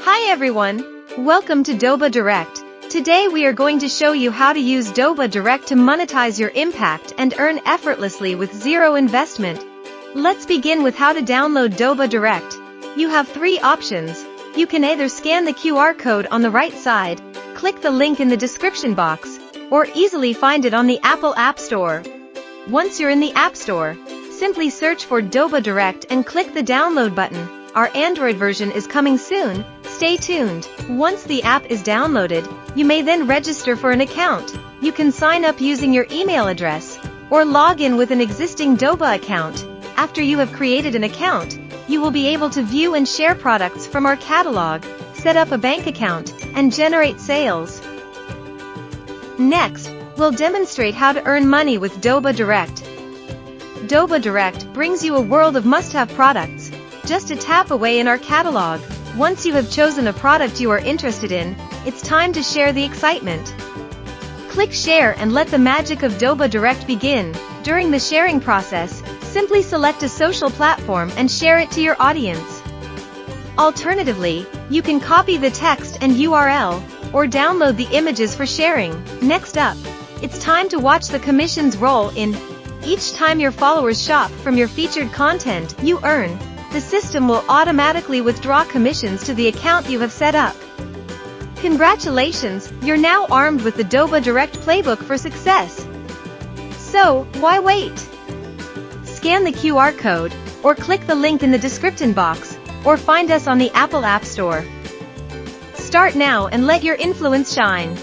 Hi everyone! Welcome to Doba Direct. Today we are going to show you how to use Doba Direct to monetize your impact and earn effortlessly with zero investment. Let's begin with how to download Doba Direct. You have three options. You can either scan the QR code on the right side, click the link in the description box, or easily find it on the Apple App Store. Once you're in the App Store, simply search for Doba Direct and click the download button. Our Android version is coming soon, stay tuned. Once the app is downloaded, you may then register for an account. You can sign up using your email address, or log in with an existing Doba account. After you have created an account, you will be able to view and share products from our catalog, set up a bank account, and generate sales. Next, we'll demonstrate how to earn money with Doba Direct. Doba Direct brings you a world of must-have products, just a tap away in our catalog. Once you have chosen a product you are interested in, it's time to share the excitement. Click share and let the magic of Doba Direct begin. During the sharing process, simply select a social platform and share it to your audience. Alternatively, you can copy the text and URL, or download the images for sharing. Next up, it's time to watch the commissions roll in. Each time your followers shop from your featured content, you earn. The system will automatically withdraw commissions to the account you have set up. Congratulations, you're now armed with the Doba Direct playbook for success. So, why wait? Scan the QR code, or click the link in the description box, or find us on the Apple App Store. Start now and let your influence shine.